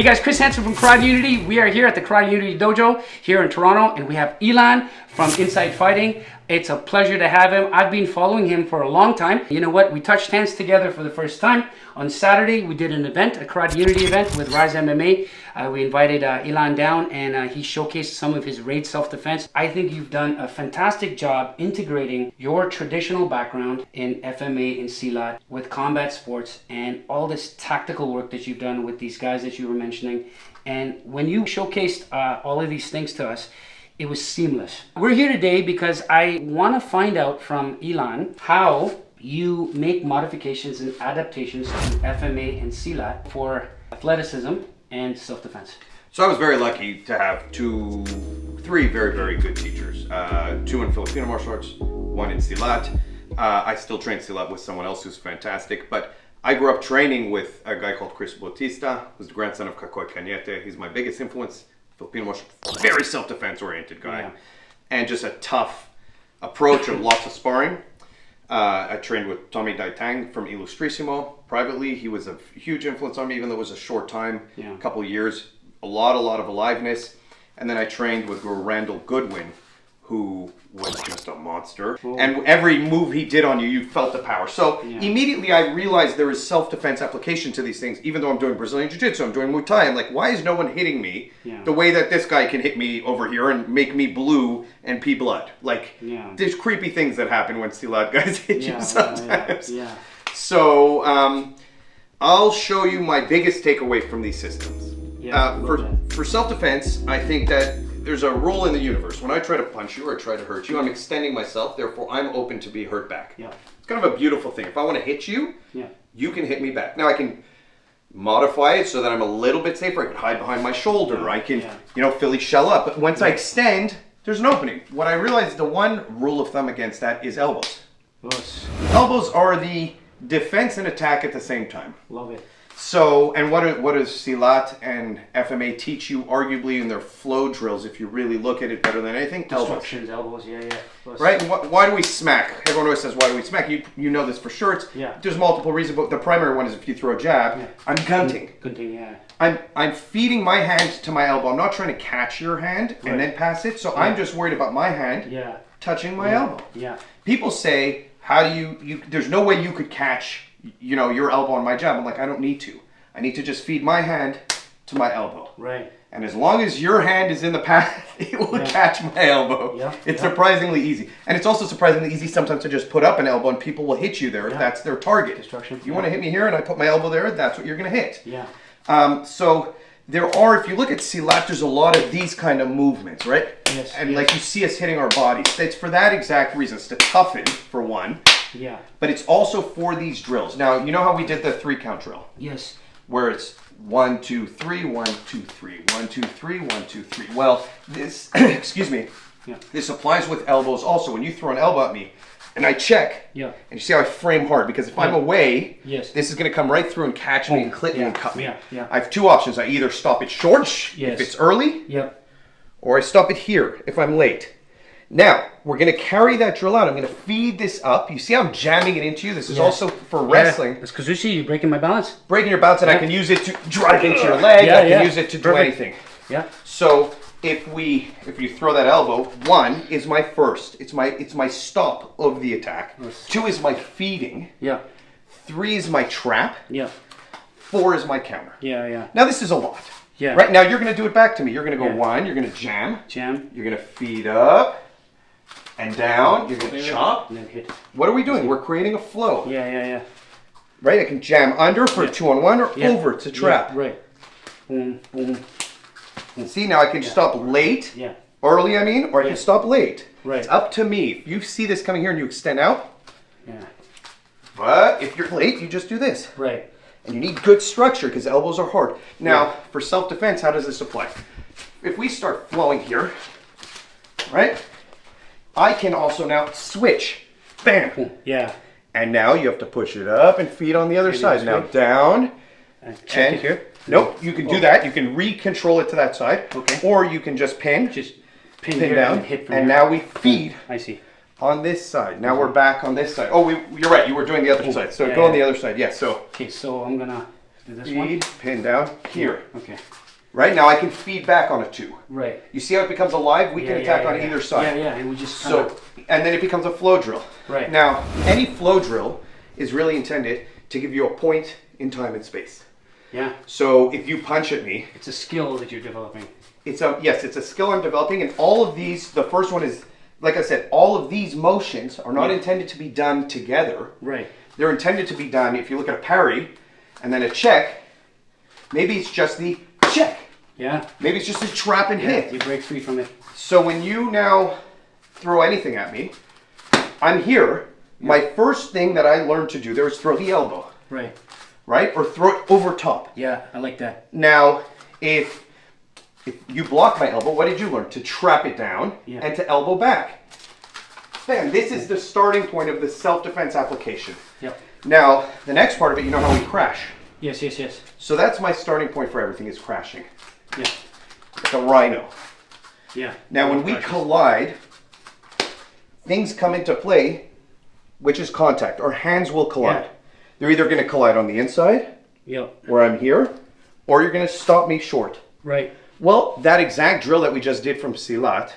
guys, Chris Hansen from Karate Unity. We are here at the Karate Unity Dojo here in Toronto, and we have Ilan from Inside Fighting. It's a pleasure to have him. I've been following him for a long time. You know what? We touched hands together for the first time. On Saturday, we did an event, a Karate Unity event with Rise MMA. We invited Ilan down, and he showcased some of his raid self-defense. I think you've done a fantastic job integrating your traditional background in FMA and Silat with combat sports and all this tactical work that you've done with these guys that you were mentioning. And when you showcased all of these things to us, it was seamless. We're here today because I want to find out from Ilan how you make modifications and adaptations to FMA and Silat for athleticism and self-defense. So I was very lucky to have three very, very good teachers. Two in Filipino Martial Arts, one in Silat. I still train Silat with someone else who's fantastic, but I grew up training with a guy called Chris Bautista, who's the grandson of Kakoy Cañete. He's my biggest influence. Filipino Martial Arts, very self-defense oriented guy, and just a tough approach of lots of sparring. I trained with Tommy Daitang from Illustrissimo privately. He was a huge influence on me, even though it was a short time, a couple of years. A lot of aliveness. And then I trained with Guru Randall Goodwin, who was just a monster. Cool. And every move he did on you, you felt the power. So immediately I realized there is self-defense application to these things. Even though I'm doing Brazilian Jiu-Jitsu, I'm doing Muay Thai. I'm like, why is no one hitting me the way that this guy can hit me over here and make me blue and pee blood? Like, there's creepy things that happen when Silat guys hit you sometimes. So I'll show you my biggest takeaway from these systems. For self-defense, I think that there's a rule in the universe. When I try to punch you or try to hurt you, I'm extending myself, therefore I'm open to be hurt back. It's kind of a beautiful thing. If I want to hit you, you can hit me back. Now I can modify it so that I'm a little bit safer. I can hide behind my shoulder. I can, Philly shell up. But once I extend, there's an opening. What I realized, the one rule of thumb against that is elbows. Elbows are the defense and attack at the same time. Love it. So, and what does Silat and FMA teach you, arguably in their flow drills, if you really look at it better than anything? Instructions, elbows, Right, and why do we smack? Everyone always says, why do we smack? You know this for sure. There's multiple reasons, but the primary one is if you throw a jab, I'm gunting. I'm feeding my hand to my elbow. I'm not trying to catch your hand and then pass it, so I'm just worried about my hand touching my elbow. People say, how do you there's no way you could catch your elbow on my jab. I'm like, I don't need to. I need to just feed my hand to my elbow. And as long as your hand is in the path, it will catch my elbow. It's surprisingly easy. And it's also surprisingly easy sometimes to just put up an elbow and people will hit you there if that's their target. Destruction. You want to hit me here and I put my elbow there, that's what you're going to hit. So there are, if you look at Silat, there's a lot of these kind of movements, right? And like you see us hitting our bodies. It's for that exact reason. It's to toughen, for one. But it's also for these drills. Now, you know how we did the 3-count drill? Where it's 1, 2, 3, 1, 2, 3, 1, 2, 3, 1, 2, 3. Well, this, excuse me, this applies with elbows also. When you throw an elbow at me and I check, and you see how I frame hard, because if I'm away, this is going to come right through and catch me and clip me and cut me. I have two options. I either stop it short if it's early, or I stop it here if I'm late. Now, we're going to carry that drill out. I'm going to feed this up. You see how I'm jamming it into you? This is also for wrestling. It's because you see you breaking my balance. Breaking your balance, and I can use it to drive into your leg. I can use it to do anything. So if you throw that elbow, 1 is my first. It's my stop of the attack. 2 is my feeding. 3 is my trap. 4 is my counter. Now this is a lot. Right now you're going to do it back to me. You're going to go 1. You're going to jam. You're going to feed up. And down, you're going to chop. And then hit. What are we doing? We're creating a flow. Right? I can jam under for a 2-on-1 or over to trap. Boom, boom. See, now I can stop late. Early, I mean, or I can stop late. It's up to me. If you see this coming here and you extend out. But if you're late, you just do this. And you need good structure because elbows are hard. Now, for self-defense, how does this apply? If we start flowing here, right? I can also now switch. Bam. And now you have to push it up and feed on the other side. Now down. And here. Nope, you can do that. You can re-control it to that side. Or you can just pin. Pin down. And hit from here. Now we feed. On this side. Now we're back on this side. Oh, you're right. You were doing the other side. So go on the other side. So. Okay, so I'm going to This one? Feed, pin down, here. Okay. Right now I can feed back on a 2. Right. You see how it becomes alive? We can attack on either side. Yeah, and we just and then it becomes a flow drill. Right. Now, any flow drill is really intended to give you a point in time and space. Yeah. So if you punch at me, it's a skill that you're developing. It's a skill I'm developing, and all of these, the first one is, like I said, all of these motions are not intended to be done together. Right. They're intended to be done, if you look at a parry and then a check, maybe it's just the check. Yeah. Maybe it's just a trap and hit. You break free from it. So when you now throw anything at me, I'm here. Yeah. My first thing that I learned to do there is throw the elbow. Right. Right? Or throw it over top. Yeah, I like that. Now, if you block my elbow, what did you learn? To trap it down and to elbow back. Bam, this is the starting point of the self-defense application. Yep. Now, the next part of it, you know how we crash. Yes. So that's my starting point for everything, is crashing. Yeah. Like a rhino. Yeah. Now, when we collide, things come into play, which is contact. Our hands will collide. Yeah. They're either going to collide on the inside, where I'm here, or you're going to stop me short. Right. Well, that exact drill that we just did from Silat,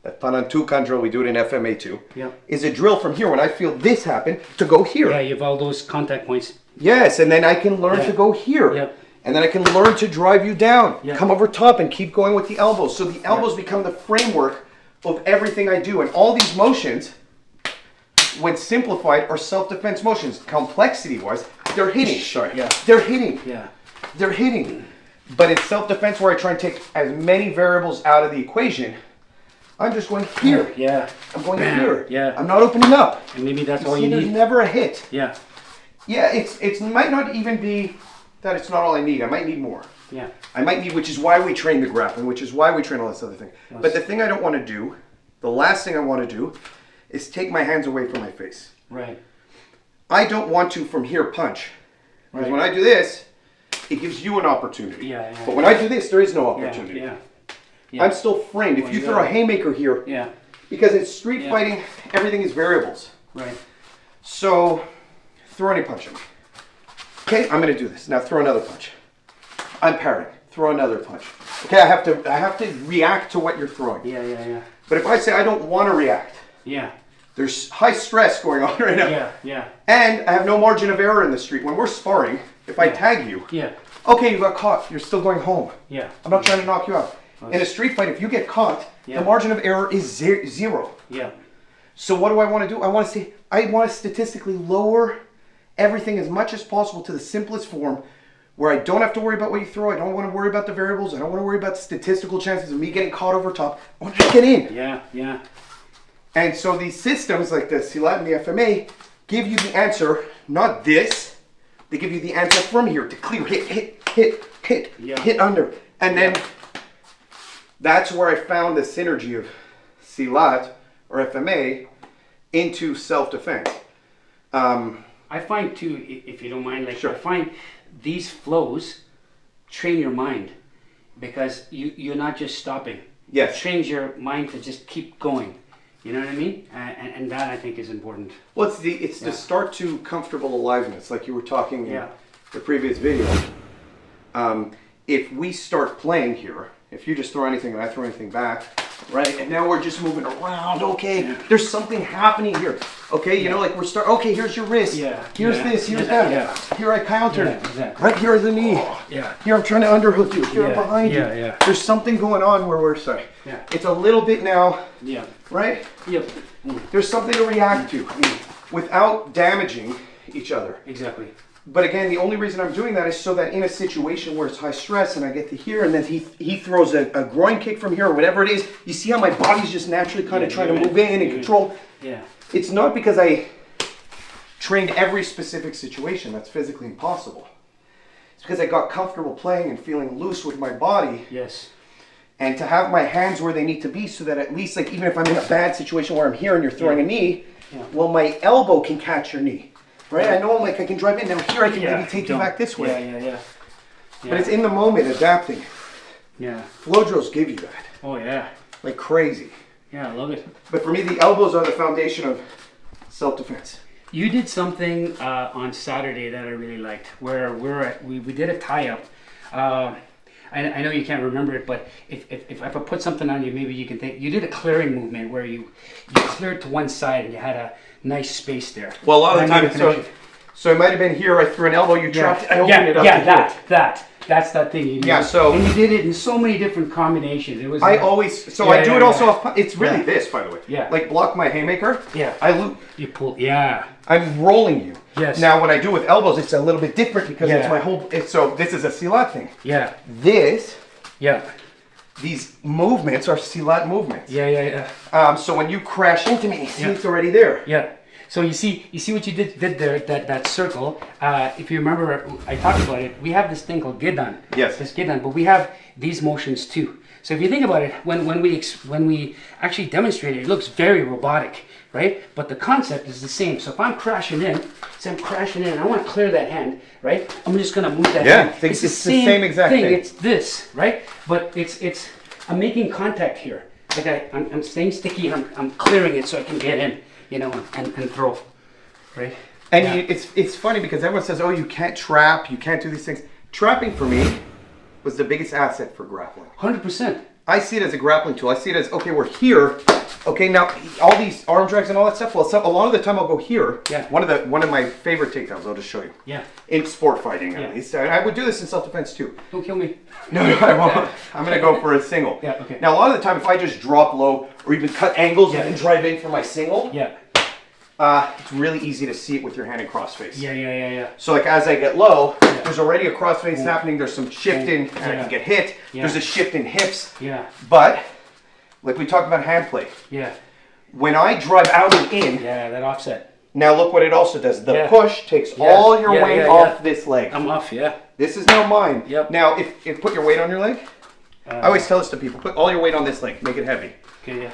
that Panantukan drill, we do it in FMA too, is a drill from here when I feel this happen to go here. Yeah, you have all those contact points. Yes, and then I can learn to go here. Yep. And then I can learn to drive you down, come over top and keep going with the elbows. So the elbows become the framework of everything I do. And all these motions, when simplified, are self-defense motions. Complexity-wise, they're hitting. They're hitting. Yeah. They're hitting. But in self-defense, where I try and take as many variables out of the equation, I'm just going here. Yeah. I'm going here. Yeah. I'm not opening up. And maybe that's all you There's need. never a hit. Yeah. Yeah, it might not even be that it's not all I need. I might need more. Yeah. I might need, which is why we train the grappling, which is why we train all this other thing. Yes. But the thing I don't want to do, the last thing I want to do, is take my hands away from my face. Right. I don't want to from here punch. Because when I do this, it gives you an opportunity. But when I do this, there is no opportunity. Yeah. I'm still framed. If you throw a haymaker here, because in street fighting, everything is variables. Right. So, throw any punch at me. Okay, I'm going to do this. Now throw another punch. I'm parrying. Throw another punch. Okay, I have to react to what you're throwing. Yeah. But if I say I don't want to react, there's high stress going on right now. Yeah. And I have no margin of error in the street. When we're sparring, if I tag you, okay, you got caught. You're still going home. Yeah. I'm not trying to knock you out. In a street fight, if you get caught, the margin of error is zero. Yeah. So what do I want to do? I want to statistically lower everything as much as possible to the simplest form, where I don't have to worry about what you throw. I don't want to worry about the variables. I don't want to worry about the statistical chances of me getting caught over top. I want to get in. Yeah. And so these systems like the Silat and the FMA give you the answer, not this. They give you the answer from here to clear, hit under. And then that's where I found the synergy of Silat or FMA into self-defense. I find too, if you don't mind, I find these flows train your mind, because you're not just stopping. Yes. It trains your mind to just keep going. You know what I mean? And that, I think, is important. Well, it's the start to comfortable aliveness, like you were talking in the previous video. If we start playing here, if you just throw anything and I throw anything back, right? And now we're just moving around. Okay, there's something happening here. Okay, you know, like okay, here's your wrist. Here's this. Here's that. Here I countered. Exactly. Right here is the knee. Here I'm trying to underhook you. Here I'm behind you. There's something going on where we're sorry. It's a little bit now. Right. There's something to react to without damaging each other. Exactly. But again, the only reason I'm doing that is so that in a situation where it's high stress and I get to here and then he throws a groin kick from here or whatever it is, you see how my body's just naturally kind of trying to move in and control. Yeah. It's not because I trained every specific situation. That's physically impossible. It's because I got comfortable playing and feeling loose with my body. Yes. And to have my hands where they need to be so that at least, like, even if I'm in a bad situation where I'm here and you're throwing a knee, well, my elbow can catch your knee. Right? I know, like, I can drive in. Now here I can maybe take you back this way. Yeah. But it's in the moment, adapting. Yeah. Flow drills give you that. Oh, yeah. Like crazy. Yeah, I love it. But for me, the elbows are the foundation of self-defense. You did something on Saturday that I really liked, where we did a tie-up. I know you can't remember it, but if I put something on you, maybe you can think. You did a clearing movement where you cleared to one side and you had a nice space there. Well, a lot of the time, so it might have been here. I threw an elbow. You trapped. I opened it up. Yeah, that's that thing you did. Yeah, so and you did it in so many different combinations. It was. I do it also off. It's really this, by the way. Yeah. Like block my haymaker. Yeah. I loop. You pull. Yeah. I'm rolling you. Yes. Now, when I do with elbows, it's a little bit different because it's my whole. So this is a silat thing. Yeah. This. Yeah. These movements are silat movements. Yeah. So when you crash into me, see it's already there. Yeah. So you see what you did there, that circle. If you remember, I talked about it. We have this thing called Gidan. Yes. This Gidan, but we have these motions too. So if you think about it, when we actually demonstrate it, it looks very robotic, right? But the concept is the same. So if I'm crashing in, I want to clear that hand, right? I'm just gonna move that hand. It's the same exact thing. It's this, right? But I'm making contact here. Like I'm staying sticky. I'm clearing it so I can get in. And throw, right? And it's funny because everyone says, oh, you can't trap, you can't do these things. Trapping for me was the biggest asset for grappling. 100%. I see it as a grappling tool. I see it as, okay, we're here. Okay, now all these arm drags and all that stuff, well, a lot of the time I'll go here. Yeah. One of my favorite takedowns, I'll just show you. Yeah. In sport fighting, at least. I would do this in self-defense too. Don't kill me. No, I won't. I'm going to go for a single. Yeah, okay. Now, a lot of the time, if I just drop low or even cut angles and then drive in for my single, it's really easy to see it with your hand in crossface. Yeah. So like as I get low, there's already a crossface happening. There's some shifting and I can get hit. There's a shift in hips. Yeah. But like we talked about hand play. Yeah. When I drive out and in. Yeah, that offset. Now look what it also does. The push takes all your weight off this leg. I'm off, yeah. This is now mine. Yep. Now if put your weight on your leg. I always tell this to people. Put all your weight on this leg. Make it heavy. Okay,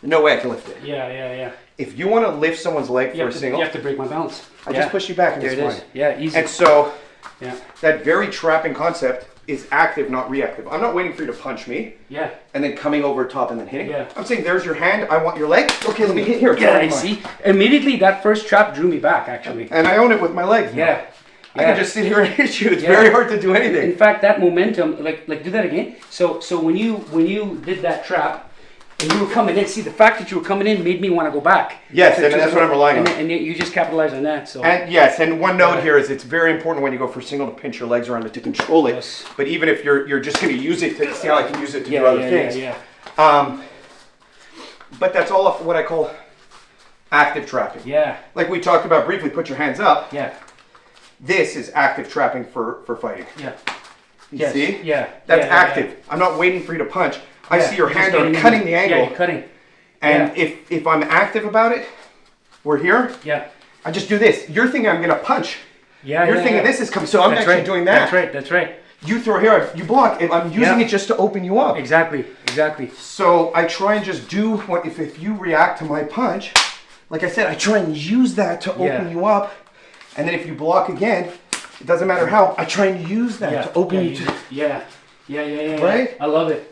No way I can lift it. Yeah. If you want to lift someone's leg for a single, you have to break my balance. I just push you back and it's fine. Yeah, easy. And so, that very trapping concept is active, not reactive. I'm not waiting for you to punch me. Yeah. And then coming over top and then hitting. Yeah. I'm saying, there's your hand. I want your leg. Okay, let me hit here. Yeah, I see. Immediately, that first trap drew me back, actually. And I own it with my legs. Yeah. I can just sit here and hit you. It's very hard to do anything. In fact, that momentum, like do that again. So when you did that trap, and you were coming in, see, the fact that you were coming in made me want to go back. Yes, and that's what I'm relying on. And you just capitalized on that. So. And yes, and one note here is it's very important when you go for single to pinch your legs around it to control it. Yes. But even if you're just going to use it to see how I can use it to do other things. But that's all of what I call active trapping. Yeah. Like we talked about briefly, put your hands up. Yeah. This is active trapping for fighting. Yeah. You see? Yeah. That's active. I'm not waiting for you to punch. I see your hand are cutting the angle. Yeah, you're cutting. And if I'm active about it, we're here. Yeah. I just do this. You're thinking I'm gonna punch. Yeah. You're thinking this is coming. So I'm actually doing that. That's right. You throw here, you block. I'm using it just to open you up. Exactly. So I try and just do what if you react to my punch, like I said, I try and use that to open you up. And then if you block again, it doesn't matter how, I try and use that to open you to. Yeah. Right? I love it.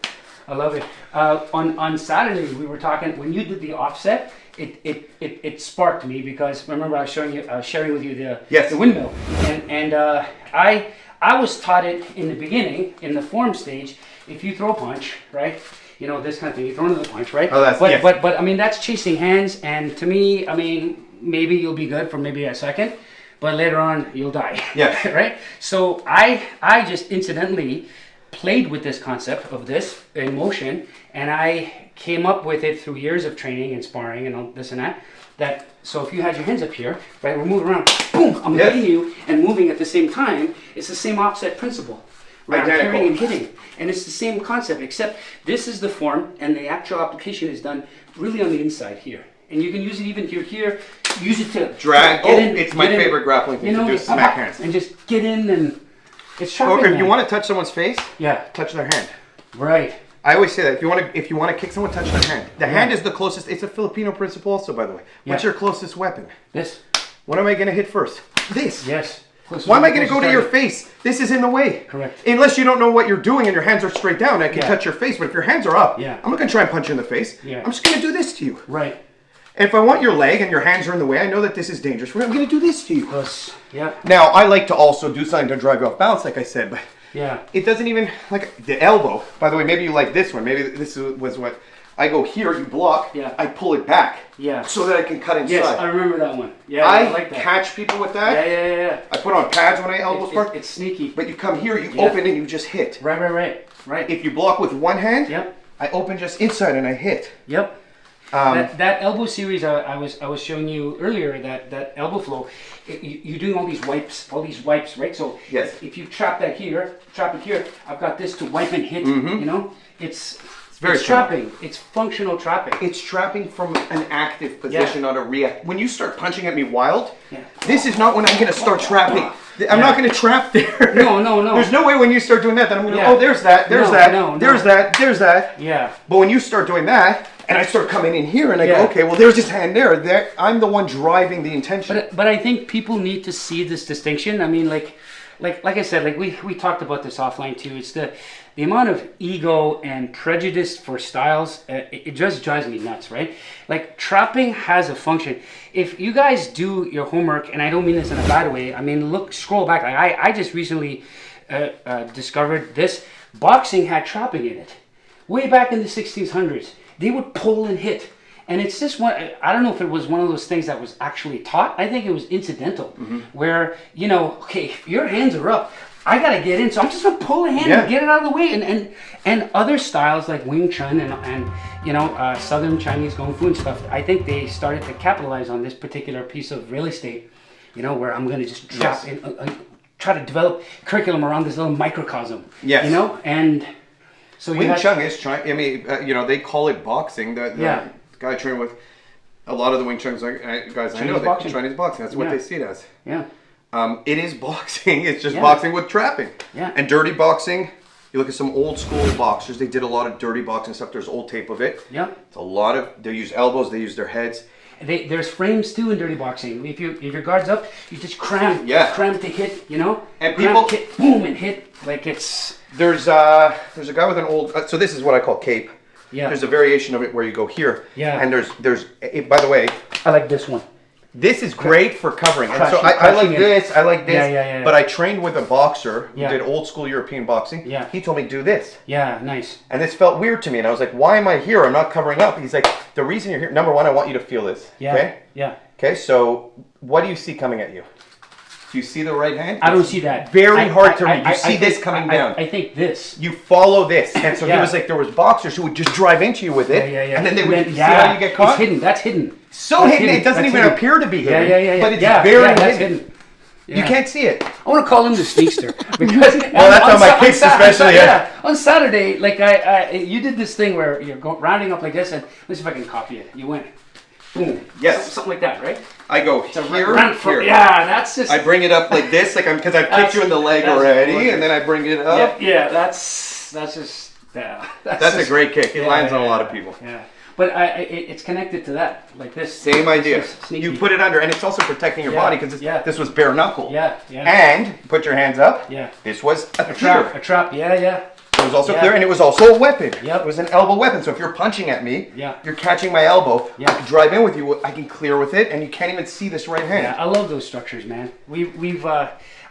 On Saturday we were talking when you did the offset. It sparked me because remember I was sharing with you the windmill and I was taught it in the beginning in the form stage. If you throw a punch, right? This kind of thing. You throw another punch, right? Oh, but I mean that's chasing hands, and to me, I mean maybe you'll be good for maybe a second, but later on you'll die. Yeah. Right. So I just incidentally played with this concept of this in motion, and I came up with it through years of training and sparring and all this and that. So if you had your hands up here, right, we're moving around, boom, I'm hitting you and moving at the same time. It's the same offset principle. Right, I'm carrying and hitting, and it's the same concept, except this is the form, and the actual application is done really on the inside here. And you can use it even here. Use it to drag. It's my favorite grappling thing to do. Smack hands and just get in and. It's sharp. Or if you want to touch someone's face, touch their hand. Right. I always say that if you want to kick someone, touch their hand. The hand is the closest. It's a Filipino principle, also, by the way. What's your closest weapon? This. What am I going to hit first? This. Yes. Why am I going to go to your face? This is in the way. Correct. Unless you don't know what you're doing and your hands are straight down, I can touch your face. But if your hands are up, I'm not going to try and punch you in the face. Yeah. I'm just going to do this to you. Right. If I want your leg and your hands are in the way, I know that this is dangerous. I'm going to do this to you. Yeah. Now, I like to also do something to drive you off balance, like I said, but it doesn't even, like the elbow. By the way, maybe you like this one. Maybe this was what, I go here, you block, I pull it back so that I can cut inside. Yes, I remember that one. Yeah, I like that. catch people with that. Yeah. I put on pads when I elbow spark. It's sneaky. But you come here, you open and you just hit. Right. If you block with one hand, I open just inside and I hit. Yep. That elbow series I was showing you earlier, that elbow flow, you're doing all these wipes, right? So if you trap it here, I've got this to wipe and hit, you know? It's trapping. It's functional trapping. It's trapping from an active position, not a react. When you start punching at me wild, this is not when I'm going to start trapping. I'm not going to trap there. No. There's no way when you start doing that I'm going to, oh, there's that. There's that. Yeah. But when you start doing that, and I start coming in here, and I go, okay, well, there's his hand there. I'm the one driving the intention. But I think people need to see this distinction. I mean, like I said, like we talked about this offline too. It's the amount of ego and prejudice for styles. It just drives me nuts, right? Like trapping has a function. If you guys do your homework, and I don't mean this in a bad way. I mean, scroll back. I just recently discovered this. Boxing had trapping in it, way back in the 1600s. They would pull and hit. And it's just one, I don't know if it was one of those things that was actually taught. I think it was incidental, where, you know, okay, if your hands are up, I got to get in. So I'm just going to pull a hand and get it out of the way. And other styles like Wing Chun and you know, Southern Chinese Kung Fu and stuff, I think they started to capitalize on this particular piece of real estate, you know, where I'm going to just trap in, try to develop curriculum around this little microcosm, you know, and... So Wing Chun is trying. I mean, you know, they call it boxing. The guy I train with, a lot of the Wing Chun guys I know, Chinese boxing. That's what they see it as. Yeah. It is boxing. It's just boxing with trapping. Yeah. And dirty boxing. You look at some old school boxers. They did a lot of dirty boxing stuff. There's old tape of it. Yeah. It's a lot of. They use elbows. They use their heads. There's frames too in dirty boxing. If your guard's up, you just cram to hit. You know. And people hit, boom, and hit like it's. There's a guy with an old. So this is what I call cape. Yeah. There's a variation of it where you go here. Yeah. And there's. By the way, I like this one. This is great for covering. And so I like this. I like this. Yeah. But I trained with a boxer who did old school European boxing. Yeah. He told me do this. Yeah. Nice. And this felt weird to me, and I was like, "Why am I here? I'm not covering up." He's like, "The reason you're here. Number one, I want you to feel this. Yeah. Okay. Yeah. Okay. So what do you see coming at you? Do you see the right hand? I don't see that. Very hard to read. You see this coming down. I think this. You follow this. And so he was like, there was boxers who would just drive into you with it. Yeah. And then they would see how you get caught. It's hidden. That's hidden. That's hidden. It doesn't even appear to be hidden. Yeah. But it's very hidden. Yeah. You can't see it. I want to call him the sneakster because well, that's on my kicks especially. On Saturday, like you did this thing where you're rounding up like this, and let's see if I can copy it. You went, boom. Yes. Something like that, right? I go here. Yeah, that's just. I bring it up like this, like because I've kicked you in the leg already, and then I bring it up. Yeah, that's just. Yeah, that's a great kick. It lands on a lot of people. Yeah. But it's connected to that, like this. Same idea. You put it under, and it's also protecting your body because this was bare knuckle. Yeah. And put your hands up. Yeah. This was a trap. A trap. Yeah. It was also clear, and it was also a weapon. Yep. It was an elbow weapon. So if you're punching at me, you're catching my elbow. Yeah. I can drive in with you. I can clear with it, and you can't even see this right hand. Yeah, I love those structures, man.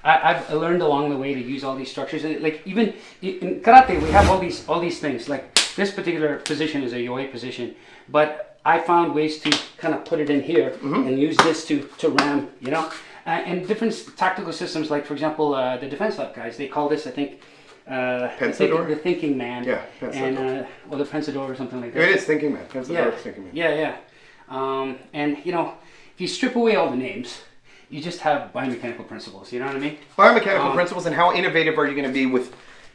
I've learned along the way to use all these structures. Like even in karate, we have all these things. Like this particular position is a yoi position, but I found ways to kind of put it in here and use this to ram, you know. And different tactical systems, like for example, the defense lab guys, they call this, I think, the thinking man. Yeah, and or the pensador or something like that. It is thinking man. Pensador is thinking man. Yeah. And you know, if you strip away all the names, you just have biomechanical principles. You know what I mean? Biomechanical principles, and how innovative are you going to be with?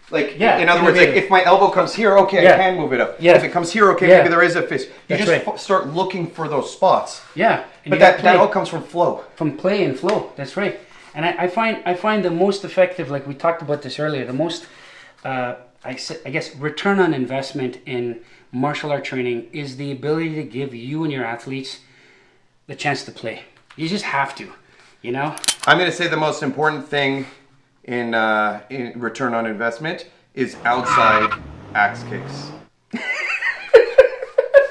Like, in other words, innovative. like if my elbow comes here, okay, I can move it up. If it comes here, okay, maybe there is a fist. You just start looking for those spots. Yeah. But that all comes from flow. From play and flow, that's right. And I find the most effective, like we talked about this earlier, the most, I guess, return on investment in martial art training is the ability to give you and your athletes the chance to play. You just have to, you know? I'm going to say the most important thing in return on investment is outside axe kicks.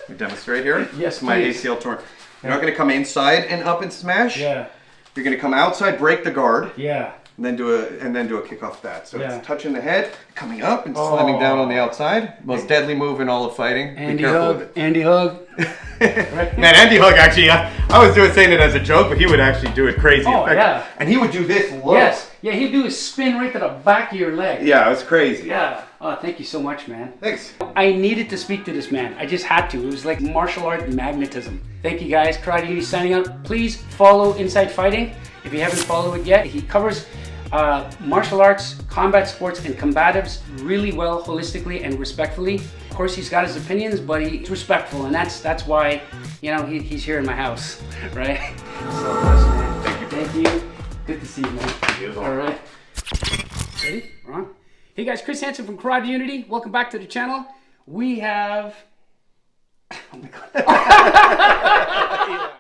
We demonstrate here. Yes, my please. ACL torn. You're not going to come inside and up and smash. Yeah. You're going to come outside, break the guard. Yeah. And then do a kick off that. So Yeah. it's touching the head, coming up and slamming down on the outside. Most deadly move in all of fighting. Andy Be careful hug. of it. Andy hug. Man, Andy Hug actually, I was saying it as a joke, but he would actually do it crazy. Oh, effective. yeah. And he would do this low. Yes. Yeah, he'd do a spin right to the back of your leg. Yeah, it was crazy. Yeah. Oh, thank you so much, man. Thanks. I needed to speak to this man. I just had to. It was like martial art magnetism. Thank you guys. Karate Unity signing out. Please follow Inside Fighting if you haven't followed it yet. He covers martial arts, combat sports, and combatives really well, holistically and respectfully. Of course, he's got his opinions, but he's respectful, and that's why, you know, he's here in my house, right? So, man. Thank you. Thank you. Good to see you, man. You as well. All right. Ready? We're on. Hey guys, Chris Hansen from Karate Unity. Welcome back to the channel. We have. Oh my God.